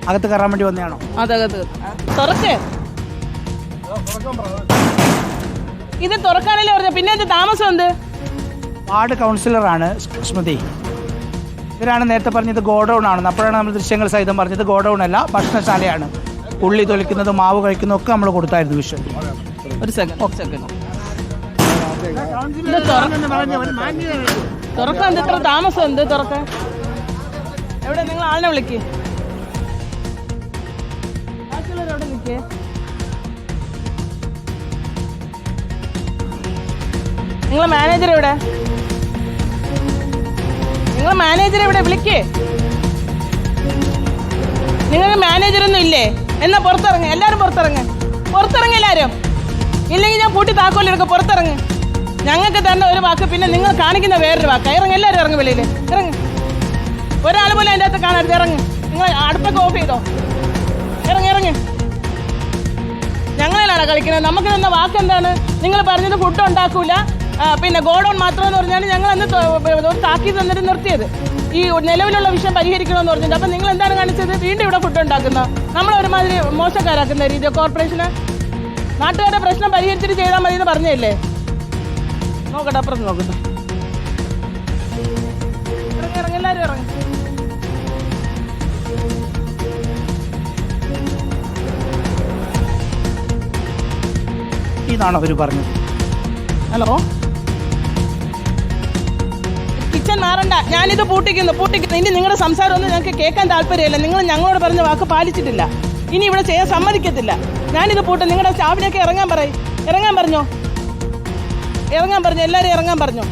അകത്ത് കയറാൻ വേണ്ടി വന്നതാണോ? അതകത്ത് തുറക്ക്. ഇത് തുറക്കാനല്ലേ പറഞ്ഞ, പിന്നെ എന്ത് താമസം എന്ത്? വാർഡ് കൗൺസിലറാണ് സ്മൃതി. ഇവരാണ് നേരത്തെ പറഞ്ഞത് ഗോഡൗൺ ആണെന്ന്. അപ്പോഴാണ് നമ്മൾ ദൃശ്യങ്ങൾ സഹിതം പറഞ്ഞത് ഗോഡൗൺ അല്ല, ഭക്ഷണശാലയാണ്. ഉള്ളി തൊലിക്കുന്നതും മാവ് കഴിക്കുന്നതും ഒക്കെ നമ്മൾ കൊടുത്തായിരുന്നു വിഷയം. ഒരു സെക്കൻഡ് തുറക്കാൻ എത്ര താമസം എന്ത് തുറക്കാൻ? എവിടെ നിങ്ങൾ ആളിനെ വിളിക്ക്. എവിടെ നിൽക്കേ? നിങ്ങളെ മാനേജർ എവിടെ? നിങ്ങളെ മാനേജർ എവിടെ? വിളിക്കേ. നിങ്ങൾക്ക് മാനേജറൊന്നും ഇല്ലേ? എന്നാ പുറത്തിറങ്ങ്, എല്ലാവരും പുറത്തിറങ്ങ്. എല്ലാവരും ഇല്ലെങ്കിൽ ഞാൻ പൂട്ടി താക്കോലെടുക്കുക. പുറത്തിറങ്ങ്. ഞങ്ങൾക്ക് തരുന്ന ഒരു വാക്ക്, പിന്നെ നിങ്ങൾ കാണിക്കുന്ന വേറൊരു വാക്ക്. ഇറങ്ങ്, എല്ലാവരും ഇറങ്ങ്, വെളിയിൽ ഇറങ്ങ്. ഒരാൾ പോലും അതിൻ്റെ അകത്ത് കാണരുത്. ഇറങ്ങ്. നിങ്ങൾ അടുപ്പൊക്കെ ഓഫ് ചെയ്തോ? ഇറങ്ങ്. ഞങ്ങളിലാണ് കളിക്കുന്നത്. നമുക്ക് തന്ന വാക്ക് എന്താണ്? നിങ്ങൾ പറഞ്ഞത് ഫുഡ് ഉണ്ടാക്കൂല, പിന്നെ ഗോഡൗൺ മാത്രമെന്ന് പറഞ്ഞാണ് ഞങ്ങൾ അന്ന് താക്കീത് തന്നിട്ട് നിർത്തിയത്. ഈ നിലവിലുള്ള വിഷയം പരിഹരിക്കണമെന്ന് പറഞ്ഞിട്ട്. അപ്പം നിങ്ങൾ എന്താണ് കാണിച്ചത്? വീണ്ടും ഇവിടെ ഫുഡ് ഉണ്ടാക്കുന്ന നമ്മളൊരുമാതിരി മോശക്കാരാക്കുന്ന രീതി. കോർപ്പറേഷന് നാട്ടുകാരുടെ പ്രശ്നം പരിഹരിച്ചിട്ട് ചെയ്താൽ മതി എന്ന് പറഞ്ഞല്ലേ? നോക്കട്ടെ, അപ്പുറത്ത് നോക്കട്ടെ. ഇറങ്ങി എല്ലാവരും ഇറങ്ങി. ഇതാണ് അവർ പറഞ്ഞത്. ഹലോ, കിച്ചൺ മാറണ്ട. ഞാനിത് പൂട്ടിക്കുന്നു. ഇനി നിങ്ങളുടെ സംസാരമൊന്നും ഞങ്ങൾക്ക് കേൾക്കാൻ താല്പര്യമില്ല. നിങ്ങൾ ഞങ്ങളോട് പറഞ്ഞ വാക്ക് പാലിച്ചിട്ടില്ല. ഇനി ഇവിടെ ചെയ്യാൻ സമ്മതിക്കത്തില്ല. ഞാനിത് പൂട്ടും. നിങ്ങളുടെ സ്റ്റാഫിനൊക്കെ ഇറങ്ങാൻ പറഞ്ഞോ. എല്ലാവരും ഇറങ്ങാൻ പറഞ്ഞോ.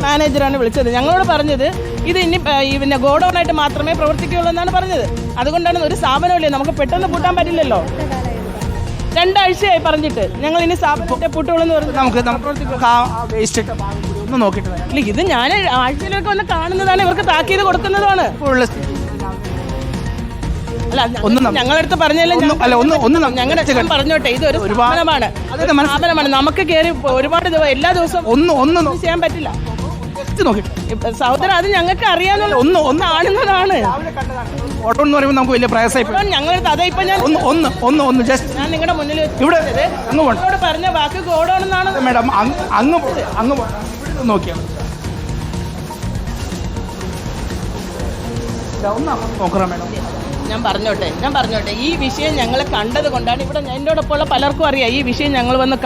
മാനേജറാണ് വിളിച്ചത്. ഞങ്ങളോട് പറഞ്ഞത് ഇത് ഇനി പിന്നെ ഗോഡൗൺ ആയിട്ട് മാത്രമേ പ്രവർത്തിക്കുകയുള്ളൂ എന്നാണ് പറഞ്ഞത്. അതുകൊണ്ടാണ് ഒരു സ്ഥാപനമില്ലേ, നമുക്ക് പെട്ടെന്ന് പൂട്ടാൻ പറ്റില്ലല്ലോ. 2 ആഴ്ചയായി പറഞ്ഞിട്ട്. ഞങ്ങൾ ഇനി സ്ഥാപനത്തെ പൂട്ടുകളെന്ന് പറഞ്ഞു. ഇത് ഞാൻ ആഴ്ചയിലൊക്കെ വന്ന് കാണുന്നതാണ്. ഇവർക്ക് താക്കീത് കൊടുക്കുന്നതാണ്. അല്ല, ഞങ്ങളടുത്ത് പറഞ്ഞല്ലേ. ഞങ്ങളുടെ പറഞ്ഞോട്ടെ, ഇതൊരു സ്ഥാപനമാണ്. നമുക്ക് കയറി ഒരുപാട് എല്ലാ ദിവസവും ഒന്നും ചെയ്യാൻ പറ്റില്ല. സഹോദരൻ, അത് ഞങ്ങൾക്ക് അറിയാന്നുള്ള ഒന്ന് ആണുങ്ങളാണ്. നമുക്ക് വലിയ പ്രയാസമായി. ഞങ്ങളടുത്ത് അതെ. ഇപ്പൊ ഞാൻ നിങ്ങളുടെ മുന്നിൽ ഇവിടെ പറഞ്ഞ വാക്ക് ഗോഡൗൺ എന്നാണ്. മേഡം അങ്ങ് നോക്കിയാൽ നോക്കണം മേഡം. ഞാൻ പറഞ്ഞോട്ടെ, ഈ വിഷയം ഞങ്ങൾ കണ്ടത് കൊണ്ടാണ്. ഇവിടെ എന്നോടൊപ്പമുള്ള പലർക്കും അറിയാം ഈ വിഷയം. ഞങ്ങൾ വന്ന്